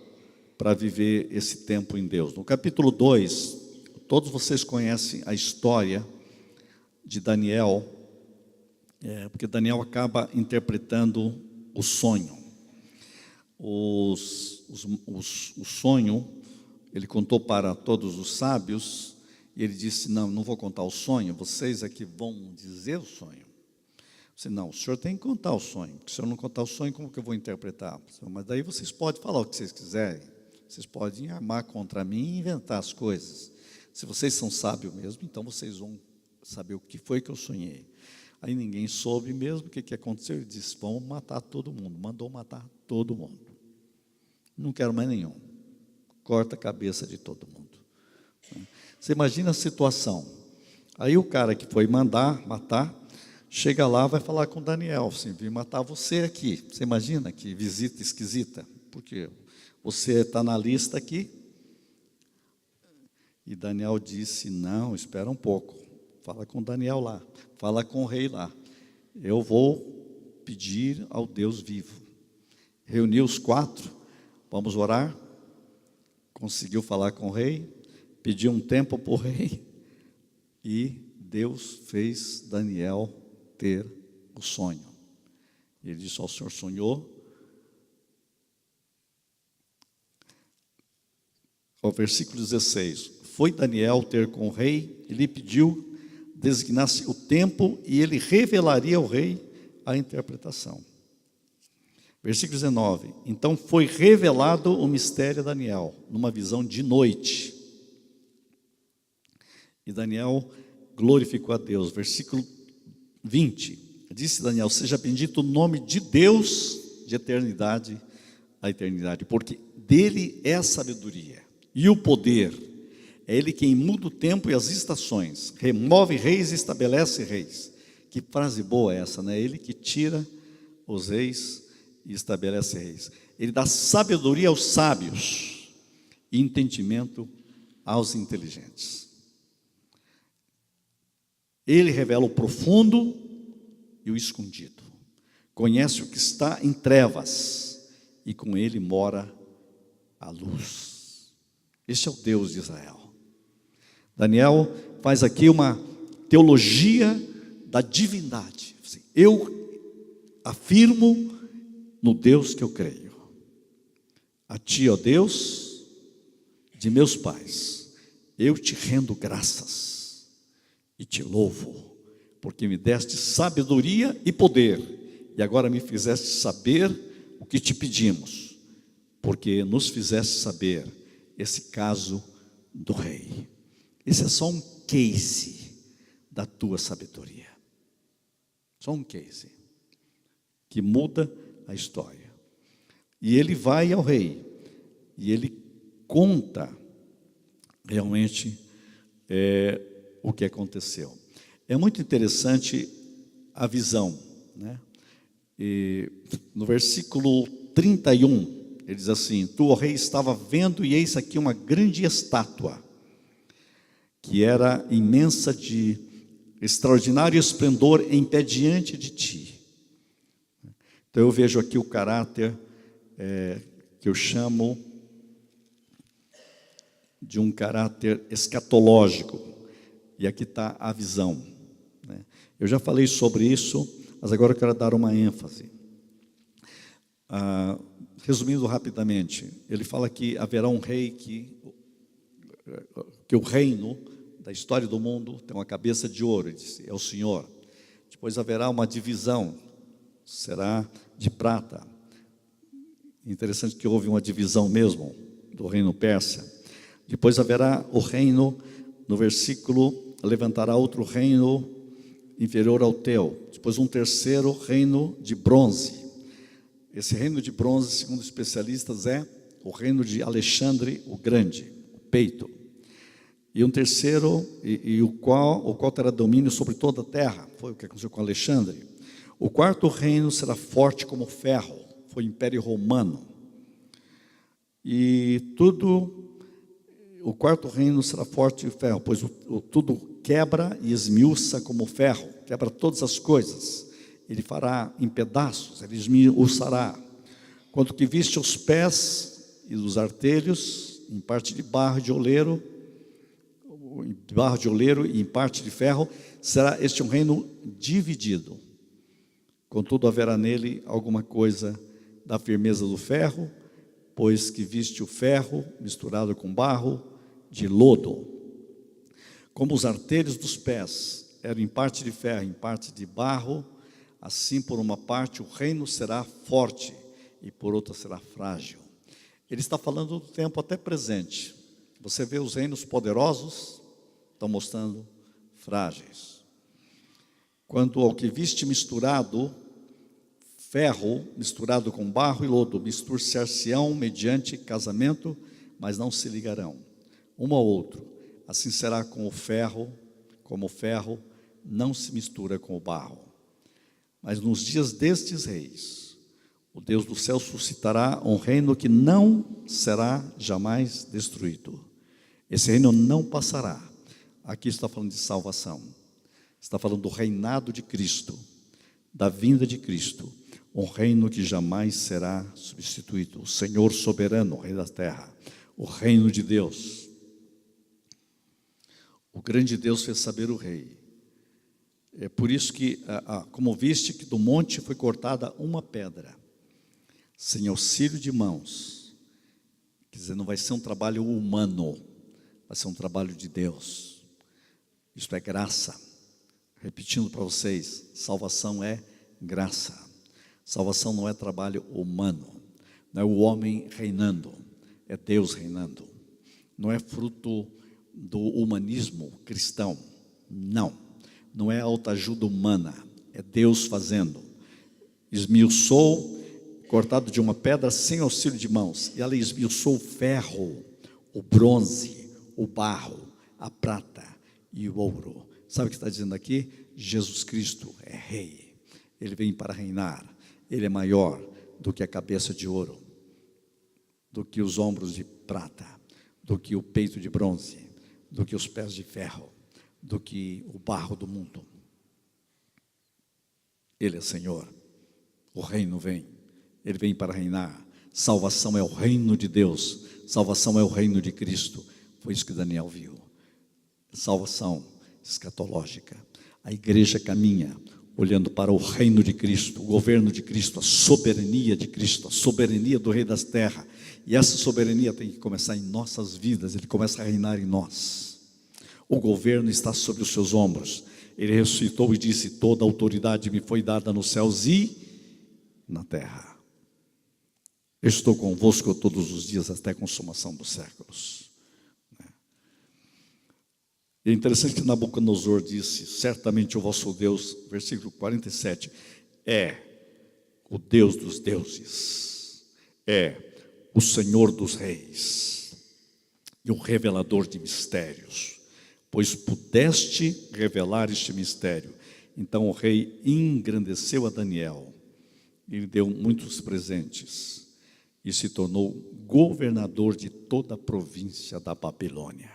para viver esse tempo em Deus. No capítulo 2, todos vocês conhecem a história de Daniel, porque Daniel acaba interpretando o sonho. O sonho, ele contou para todos os sábios, e ele disse: não vou contar o sonho, vocês é que vão dizer o sonho. Eu disse: não, o senhor tem que contar o sonho, porque se eu não contar o sonho, como que eu vou interpretar? Mas daí vocês podem falar o que vocês quiserem, vocês podem armar contra mim e inventar as coisas. Se vocês são sábios mesmo, então vocês vão saber o que foi que eu sonhei. Aí ninguém soube mesmo o que aconteceu. Ele disse: vamos matar todo mundo. Mandou matar todo mundo. Não quero mais nenhum. Corta a cabeça de todo mundo. Você imagina a situação. Aí o cara que foi mandar matar, chega lá, vai falar com Daniel, assim: vim matar você aqui. Você imagina que visita esquisita? Porque você está na lista aqui. E Daniel disse: não, espera um pouco. Fala com Daniel lá. Fala com o rei lá. Eu vou pedir ao Deus vivo. Reuniu os 4. Vamos orar. Conseguiu falar com o rei. Pediu um tempo para o rei. E Deus fez Daniel ter o sonho. Ele disse: o senhor sonhou. O versículo 16: foi Daniel ter com o rei, e lhe pediu designasse o tempo, e ele revelaria ao rei a interpretação. Versículo 19: então foi revelado o mistério a Daniel, numa visão de noite. E Daniel glorificou a Deus. Versículo 20: disse Daniel: seja bendito o nome de Deus de eternidade a eternidade, porque dele é a sabedoria e o poder. É ele quem muda o tempo e as estações, remove reis e estabelece reis. Que frase boa é essa, né? Ele que tira os reis e estabelece reis. Ele dá sabedoria aos sábios e entendimento aos inteligentes. Ele revela o profundo e o escondido. Conhece o que está em trevas e com ele mora a luz. Este é o Deus de Israel. Daniel faz aqui uma teologia da divindade. Eu afirmo no Deus que eu creio. A ti, ó Deus, de meus pais, eu te rendo graças e te louvo, porque me deste sabedoria e poder, e agora me fizeste saber o que te pedimos, porque nos fizeste saber esse caso do rei. Esse é só um case da tua sabedoria. Só um case que muda a história. E ele vai ao rei e ele conta realmente o que aconteceu. É muito interessante a visão. né? E no versículo 31, ele diz assim: tu, ó rei, estava vendo, e eis aqui uma grande estátua, que era imensa, de extraordinário esplendor, em pé diante de ti. Então eu vejo aqui o caráter que eu chamo de um caráter escatológico, e aqui está a visão, né? Eu já falei sobre isso, mas agora eu quero dar uma ênfase. Resumindo rapidamente, ele fala que haverá um rei que o reino da história do mundo tem uma cabeça de ouro, ele disse, é o Senhor. Depois haverá uma divisão, será de prata. Interessante que houve uma divisão mesmo do reino persa. Depois haverá o reino, no versículo, levantará outro reino inferior ao teu. Depois um terceiro reino de bronze. Esse reino de bronze, segundo especialistas, é o reino de Alexandre o Grande, o peito. E um terceiro, o qual terá domínio sobre toda a terra. Foi o que aconteceu com Alexandre. O quarto reino será forte como ferro. Foi o Império Romano. E o quarto reino será forte como ferro, pois tudo quebra e esmiuça como ferro. Quebra todas as coisas. Ele fará em pedaços, ele esmiuçará. Quanto que viste os pés e os artelhos, em parte de barro de oleiro, e em parte de ferro, será este um reino dividido. Contudo, haverá nele alguma coisa da firmeza do ferro, pois que viste o ferro misturado com barro de lodo. Como os artelhos dos pés eram em parte de ferro, em parte de barro, assim por uma parte o reino será forte e por outra será frágil. Ele está falando do tempo até presente. Você vê os reinos poderosos, estão mostrando frágeis. Quanto ao que viste misturado, ferro misturado com barro e lodo, mistur-se-ão mediante casamento, mas não se ligarão um ao outro. Assim será com o ferro, como o ferro não se mistura com o barro. Mas nos dias destes reis, o Deus do céu suscitará um reino que não será jamais destruído. Esse reino não passará. Aqui está falando de salvação. Está falando do reinado de Cristo, da vinda de Cristo. Um reino que jamais será substituído. O Senhor soberano, o Rei da terra. O reino de Deus. O grande Deus fez saber o rei. É por isso que, como viste, que do monte foi cortada uma pedra, sem auxílio de mãos. Quer dizer, não vai ser um trabalho humano, vai ser um trabalho de Deus. Isto é graça. Repetindo para vocês, salvação é graça. Salvação não é trabalho humano, não é o homem reinando, é Deus reinando. Não é fruto do humanismo cristão, não é autoajuda humana, é Deus fazendo. Esmiuçou, cortado de uma pedra sem auxílio de mãos, e ela esmiuçou o ferro, o bronze, o barro, a prata e o ouro. Sabe o que está dizendo aqui? Jesus Cristo é rei, ele vem para reinar, ele é maior do que a cabeça de ouro, do que os ombros de prata, do que o peito de bronze, do que os pés de ferro, do que o barro do mundo. Ele é Senhor, o reino vem, ele vem para reinar. Salvação é o reino de Deus, salvação é o reino de Cristo. Foi isso que Daniel viu. Salvação escatológica. A igreja caminha olhando para o reino de Cristo, o governo de Cristo, a soberania de Cristo, a soberania do Rei das terras. E essa soberania tem que começar em nossas vidas, ele começa a reinar em nós. O governo está sobre os seus ombros. Ele ressuscitou e disse: toda a autoridade me foi dada nos céus e na terra. Eu estou convosco todos os dias até a consumação dos séculos. É interessante que Nabucodonosor disse: certamente o vosso Deus, versículo 47, é o Deus dos deuses, é o Senhor dos reis e o revelador de mistérios, pois pudeste revelar este mistério Então o rei engrandeceu a Daniel, e lhe deu muitos presentes, e se tornou governador de toda a província da Babilônia.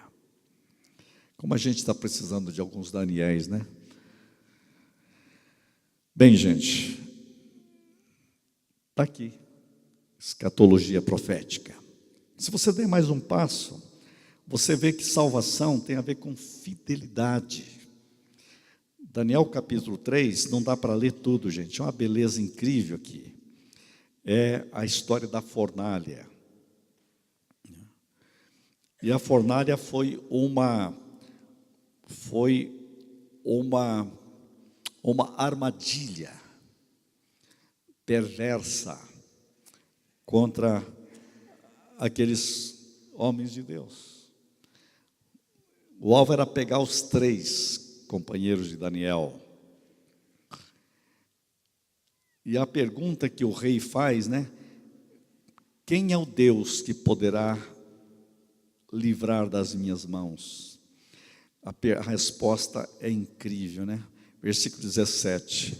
Como a gente está precisando de alguns Daniéis, né? Bem, gente, está aqui, escatologia profética. Se você der mais um passo, você vê que salvação tem a ver com fidelidade. Daniel capítulo 3, não dá para ler tudo, gente, é uma beleza incrível aqui. É a história da fornalha. E a fornalha foi uma armadilha perversa contra aqueles homens de Deus. O alvo era pegar os 3 companheiros de Daniel. E a pergunta que o rei faz, né? Quem é o Deus que poderá livrar das minhas mãos? A resposta é incrível, né? Versículo 17.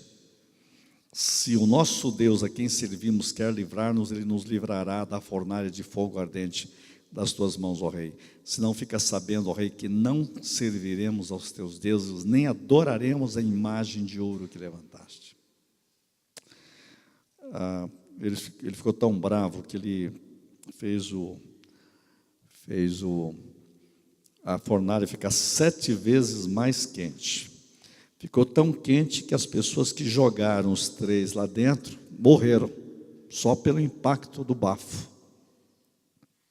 Se o nosso Deus a quem servimos quer livrar-nos, Ele nos livrará da fornalha de fogo ardente das tuas mãos, ó rei. Se não, fica sabendo, ó rei, que não serviremos aos teus deuses, nem adoraremos a imagem de ouro que levantaste. Ele ficou tão bravo que ele fez a fornalha ficar 7 vezes mais quente. Ficou tão quente que as pessoas que jogaram os 3 lá dentro morreram, só pelo impacto do bafo.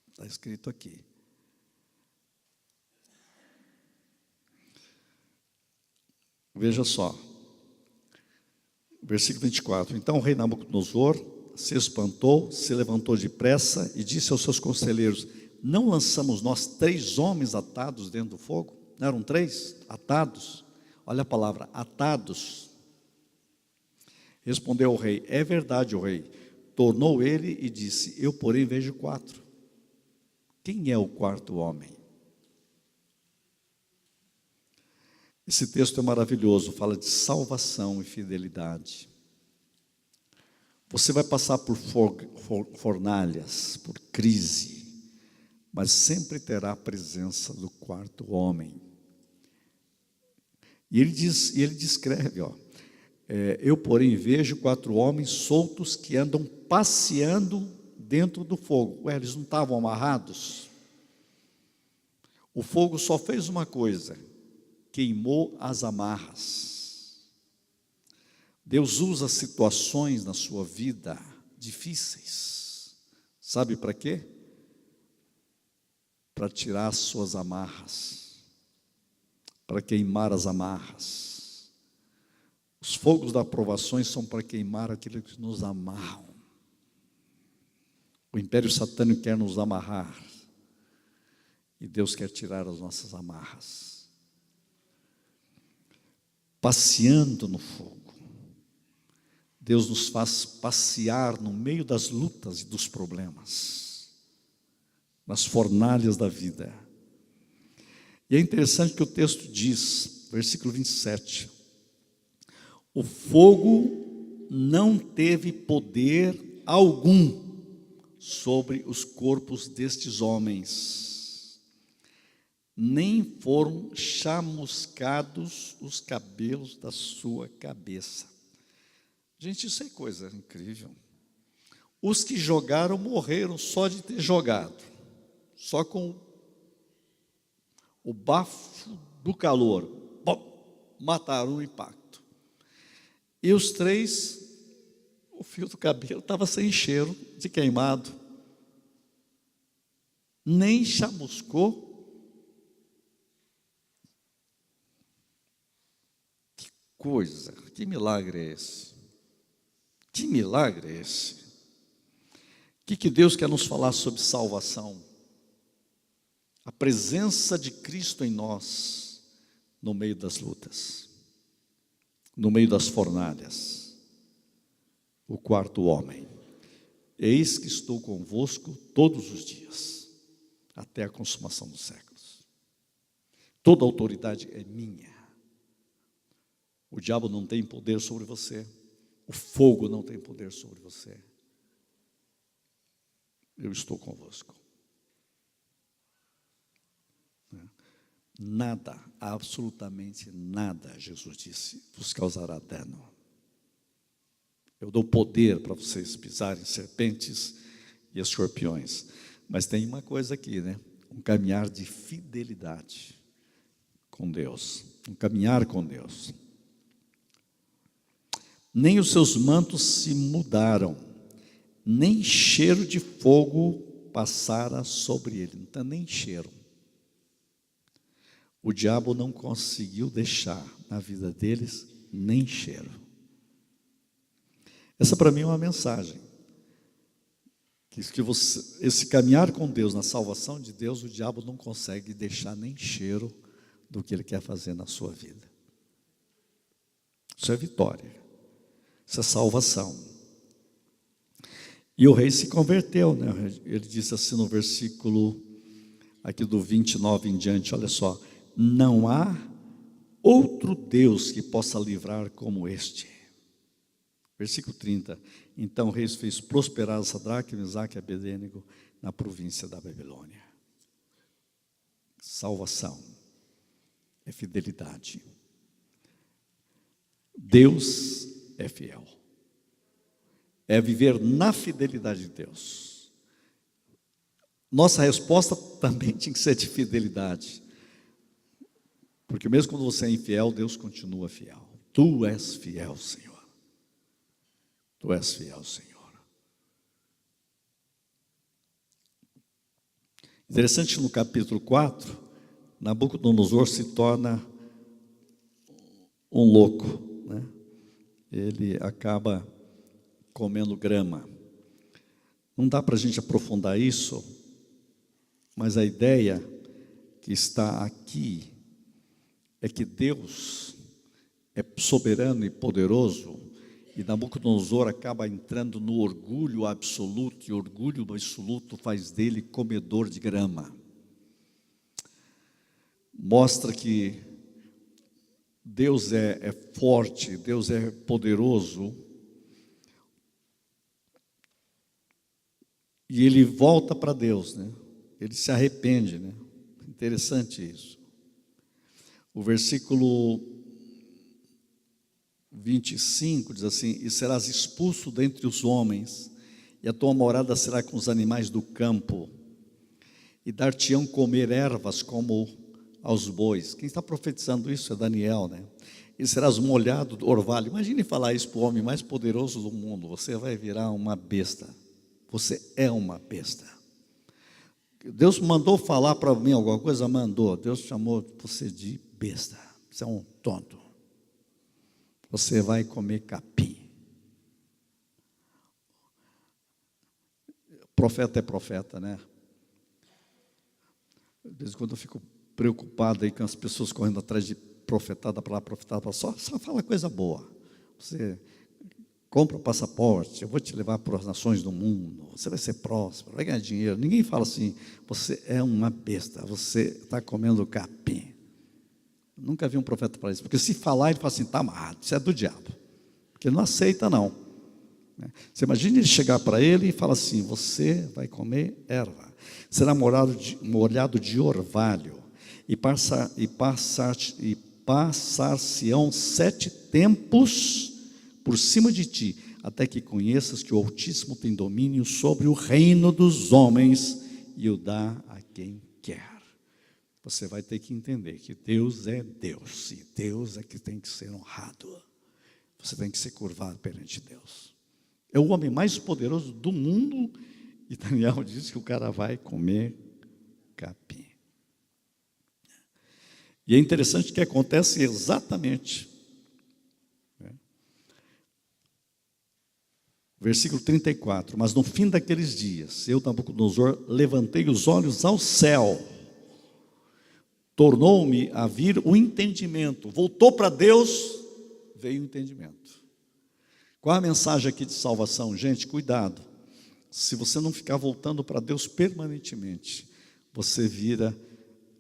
Está escrito aqui. Veja só, versículo 24. Então o rei Nabucodonosor se espantou, se levantou depressa e disse aos seus conselheiros: não lançamos nós 3 homens atados dentro do fogo? Não eram 3 atados? Olha a palavra, atados. Respondeu o rei: é verdade, o rei. Tornou ele e disse: eu, porém, vejo 4. Quem é o 4º homem? Esse texto é maravilhoso, fala de salvação e fidelidade. Você vai passar por fornalhas, por crise, mas sempre terá a presença do 4º homem. E ele descreve, eu, porém, vejo 4 homens soltos que andam passeando dentro do fogo. Ué, eles não estavam amarrados? O fogo só fez uma coisa: queimou as amarras. Deus usa situações na sua vida difíceis. Sabe para quê? Para tirar as suas amarras, para queimar as amarras. Os fogos das provações são para queimar aquilo que nos amarram. O império satânico quer nos amarrar, e Deus quer tirar as nossas amarras. Passeando no fogo, Deus nos faz passear no meio das lutas e dos problemas, nas fornalhas da vida. E é interessante que o texto diz, versículo 27, o fogo não teve poder algum sobre os corpos destes homens, nem foram chamuscados os cabelos da sua cabeça. Gente, isso é coisa incrível. Os que jogaram morreram só de ter jogado, só com o bafo do calor, mataram o impacto. E os 3, o fio do cabelo estava sem cheiro de queimado, nem chamuscou. Que coisa, que milagre é esse? Que milagre é esse? O que Deus quer nos falar sobre salvação? A presença de Cristo em nós, no meio das lutas, no meio das fornalhas. O 4º homem: eis que estou convosco todos os dias, até a consumação dos séculos. Toda autoridade é minha. O diabo não tem poder sobre você. O fogo não tem poder sobre você. Eu estou convosco. Nada, absolutamente nada, Jesus disse, vos causará dano. Eu dou poder para vocês pisarem serpentes e escorpiões. Mas tem uma coisa aqui, né? Um caminhar de fidelidade com Deus. Um caminhar com Deus. Nem os seus mantos se mudaram, nem cheiro de fogo passara sobre ele. Não está nem cheiro. O diabo não conseguiu deixar na vida deles nem cheiro. Essa para mim é uma mensagem. Que você, esse caminhar com Deus, na salvação de Deus, o diabo não consegue deixar nem cheiro do que ele quer fazer na sua vida. Isso é vitória. Isso é salvação. E o rei se converteu, né? Ele disse assim no versículo aqui do 29 em diante, olha só: não há outro Deus que possa livrar como este. Versículo 30, então o rei fez prosperar Sadraque, Mesaque e Abednego na província da Babilônia. Salvação é fidelidade. Deus é fiel. É viver na fidelidade de Deus. Nossa resposta também tinha que ser de fidelidade. Porque mesmo quando você é infiel, Deus continua fiel. Tu és fiel, Senhor. Tu és fiel, Senhor. Interessante, no capítulo 4, Nabucodonosor se torna um louco, né? Ele acaba comendo grama. Não dá para a gente aprofundar isso, mas a ideia que está aqui é que Deus é soberano e poderoso, e Nabucodonosor acaba entrando no orgulho absoluto, e o orgulho absoluto faz dele comedor de grama. Mostra que Deus é forte, Deus é poderoso, e ele volta para Deus, né? Ele se arrepende, né? Interessante isso. O versículo 25 diz assim: e serás expulso dentre os homens, e a tua morada será com os animais do campo, e dar-te-ão comer ervas como aos bois. Quem está profetizando isso é Daniel, né? E serás molhado do orvalho. Imagine falar isso para o homem mais poderoso do mundo: você vai virar uma besta. Você é uma besta. Deus mandou falar para mim alguma coisa? Mandou. Deus chamou você de besta. Você é um tonto. Você vai comer capim. Profeta é profeta, né? De vez em quando eu fico preocupado aí com as pessoas correndo atrás de profetada para lá, profetada para lá. Só fala coisa boa. Você compra o passaporte, eu vou te levar para as nações do mundo, você vai ser próspero, vai ganhar dinheiro. Ninguém fala assim: você é uma besta, você está comendo capim. Nunca vi um profeta para isso, porque se falar, ele fala assim: está amarrado, isso é do diabo, porque ele não aceita não. Você imagina ele chegar para ele e falar assim: você vai comer erva, será molhado de orvalho, e passar-se-ão 7 tempos por cima de ti, até que conheças que o Altíssimo tem domínio sobre o reino dos homens e o dá a quem quer. Você vai ter que entender que Deus é Deus, e Deus é que tem que ser honrado. Você tem que ser curvado perante Deus. É o homem mais poderoso do mundo, e Daniel diz que o cara vai comer capim. E é interessante que acontece exatamente. Versículo 34, mas no fim daqueles dias, eu, Nabucodonosor, levantei os olhos ao céu, tornou-me a vir o entendimento, voltou para Deus, veio o entendimento. Qual a mensagem aqui de salvação? Gente, cuidado, se você não ficar voltando para Deus permanentemente, você vira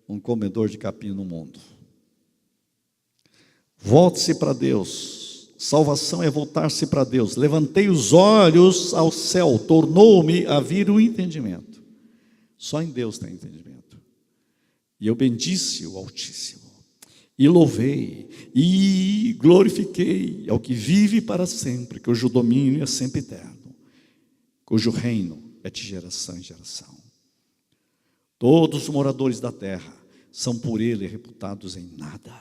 um comedor de capim no mundo. Volte-se para Deus. Salvação é voltar-se para Deus. Levantei os olhos ao céu, tornou-me a vir o entendimento. Só em Deus tem entendimento. E eu bendisse o Altíssimo, e louvei, e glorifiquei ao que vive para sempre, cujo domínio é sempre eterno, cujo reino é de geração em geração. Todos os moradores da terra são por ele reputados em nada.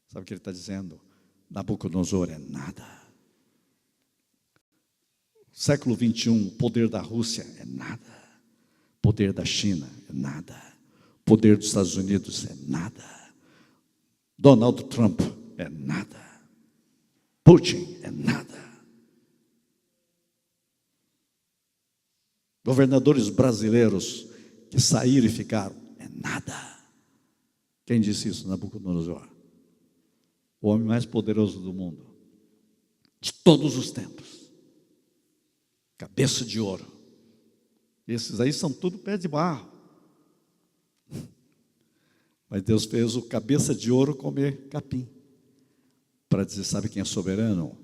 Sabe o que ele está dizendo? Nabucodonosor é nada. Século 21, o poder da Rússia é nada. O poder da China é nada. O poder dos Estados Unidos é nada. Donald Trump é nada. Putin é nada. Governadores brasileiros que saíram e ficaram, é nada. Quem disse isso? Nabucodonosor. O homem mais poderoso do mundo, de todos os tempos. Cabeça de ouro. Esses aí são tudo pé de barro. Mas Deus fez o cabeça de ouro comer capim, para dizer, sabe quem é soberano?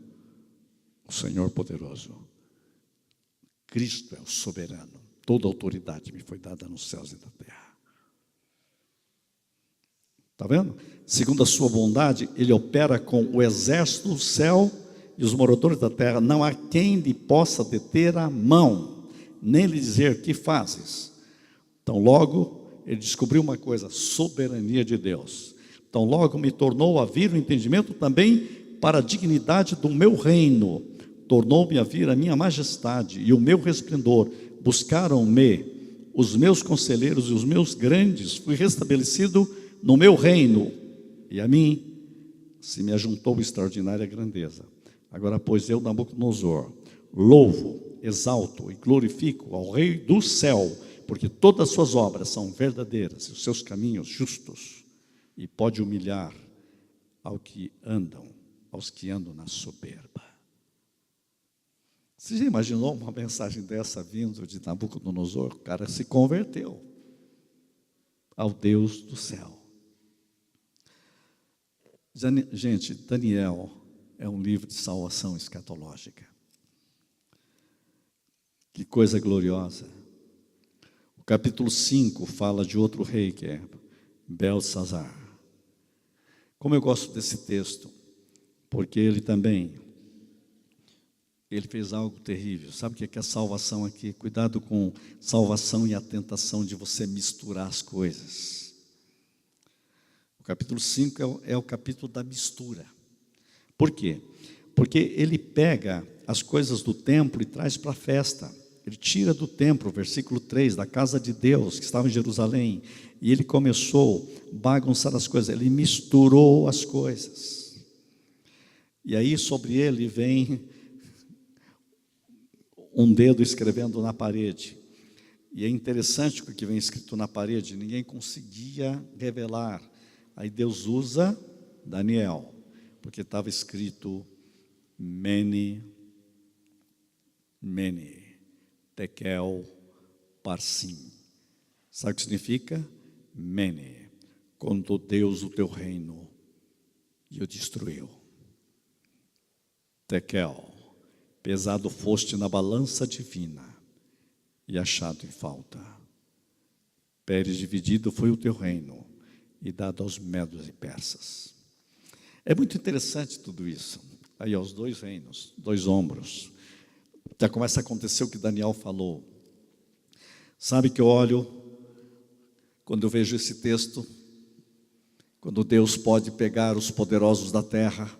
O Senhor poderoso. Cristo é o soberano. Toda autoridade me foi dada nos céus e na terra. Está vendo? Segundo a sua bondade, ele opera com o exército do céu e os moradores da terra. Não há quem lhe possa deter a mão, nem lhe dizer, que fazes? Então logo, ele descobriu uma coisa, soberania de Deus. Então logo me tornou a vir o entendimento também para a dignidade do meu reino. Tornou-me a vir a minha majestade e o meu resplendor. Buscaram-me os meus conselheiros e os meus grandes. Fui restabelecido no meu reino. E a mim se me ajuntou extraordinária grandeza. Agora, pois eu, Nabucodonosor, louvo, exalto e glorifico ao Rei do céu, porque todas as suas obras são verdadeiras, e os seus caminhos justos, e pode humilhar aos que andam na soberba. Você já imaginou uma mensagem dessa vindo de Nabucodonosor? O cara se converteu ao Deus do céu. Gente, Daniel é um livro de salvação escatológica. Que coisa gloriosa. O capítulo 5 fala de outro rei, que é Belsazar. Como eu gosto desse texto, porque ele fez algo terrível. Sabe o que é a salvação aqui? Cuidado com salvação e a tentação de você misturar as coisas. O capítulo 5 é o capítulo da mistura. Por quê? Porque ele pega as coisas do templo e traz para a festa. Ele tira do templo, versículo 3, da casa de Deus, que estava em Jerusalém, e ele começou a bagunçar as coisas, ele misturou as coisas. E aí sobre ele vem um dedo escrevendo na parede. E é interessante o que vem escrito na parede, ninguém conseguia revelar. Aí Deus usa Daniel, porque estava escrito Mene, Tekel, Parsim. Sabe o que significa? Mene, quando Deus o teu reino e o destruiu. Tekel, pesado foste na balança divina e achado em falta. Pérez dividido foi o teu reino e dado aos medos e persas. É muito interessante tudo isso. Aí aos dois reinos, dois ombros. Já começa a acontecer o que Daniel falou. Sabe que eu olho, quando eu vejo esse texto, quando Deus pode pegar os poderosos da terra,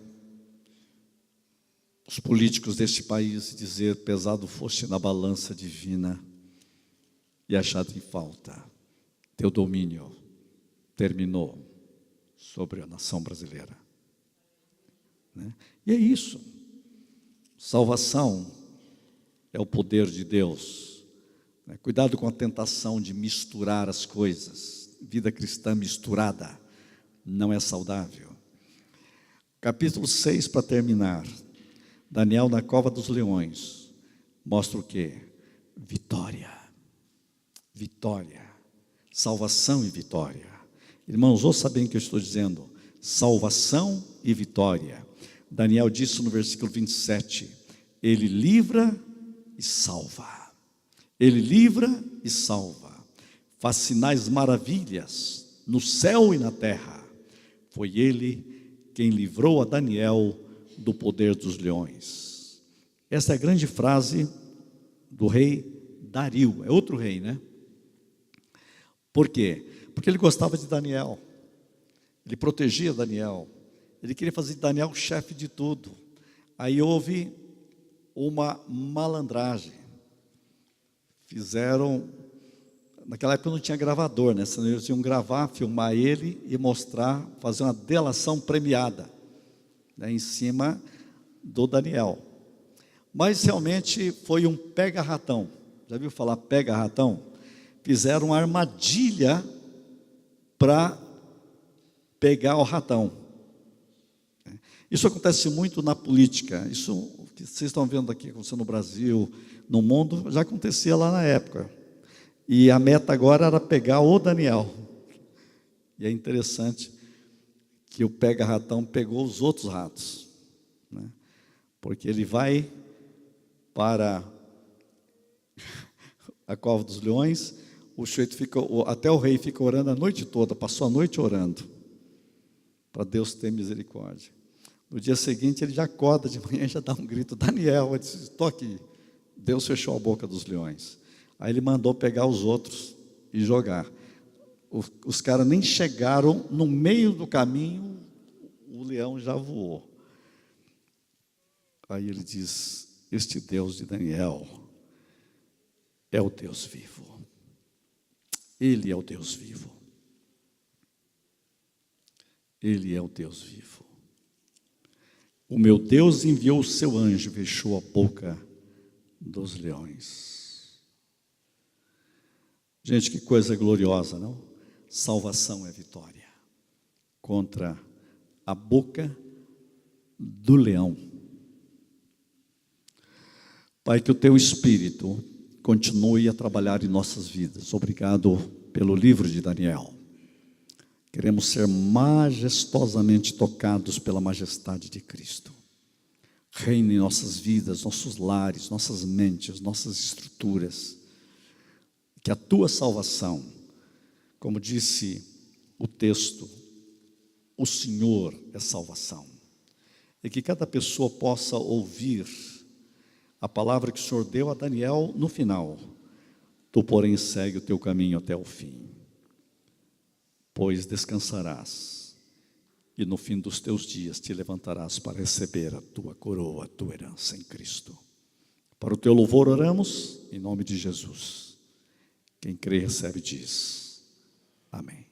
os políticos deste país, e dizer, pesado foste na balança divina e achado em falta, teu domínio terminou sobre a nação brasileira. Né? E é isso. Salvação é o poder de Deus. Cuidado com a tentação de misturar as coisas. Vida cristã misturada não é saudável. Capítulo 6, para terminar. Daniel na cova dos leões mostra o quê? Vitória. Vitória. Salvação e vitória. Irmãos, ouçam bem o que eu estou dizendo. salvação e vitória. Daniel disse no versículo 27, Ele livra e salva. Ele livra e salva. Faz sinais maravilhas no céu e na terra. Foi Ele quem livrou a Daniel do poder dos leões. Essa é a grande frase do rei Dario. É outro rei, né? Por quê? Porque ele gostava de Daniel. Ele protegia Daniel. Ele queria fazer Daniel chefe de tudo. Aí houve uma malandragem. Naquela época não tinha gravador, né? Senão eles iam gravar, filmar ele e mostrar, fazer uma delação premiada, né, em cima do Daniel. Mas realmente foi um pega-ratão. Já viu falar pega-ratão? Fizeram uma armadilha para pegar o ratão. Isso acontece muito na política. Isso que vocês estão vendo aqui acontecendo no Brasil, no mundo, já acontecia lá na época. E a meta agora era pegar o Daniel. E é interessante que o pega-ratão pegou os outros ratos, né? Porque ele vai para a cova dos leões, até o rei fica orando a noite toda, passou a noite orando, para Deus ter misericórdia. No dia seguinte ele já acorda de manhã e já dá um grito, Daniel, eu disse, estou aqui. Deus fechou a boca dos leões. Aí ele mandou pegar os outros e jogar. Os caras nem chegaram, no meio do caminho, o leão já voou. Aí ele diz, este Deus de Daniel é o Deus vivo. Ele é o Deus vivo. Ele é o Deus vivo. O meu Deus enviou o seu anjo, fechou a boca dos leões. Gente, que coisa gloriosa, não? Salvação é vitória contra a boca do leão. Pai, que o teu Espírito continue a trabalhar em nossas vidas. Obrigado pelo livro de Daniel. Queremos ser majestosamente tocados pela majestade de Cristo. Reine em nossas vidas, nossos lares, nossas mentes, nossas estruturas. Que a tua salvação, como disse o texto, o Senhor é salvação. E que cada pessoa possa ouvir a palavra que o Senhor deu a Daniel no final. Tu, porém, segue o teu caminho até o fim, pois descansarás, e no fim dos teus dias te levantarás para receber a tua coroa, a tua herança em Cristo. Para o teu louvor oramos, em nome de Jesus. Quem crê recebe diz, amém.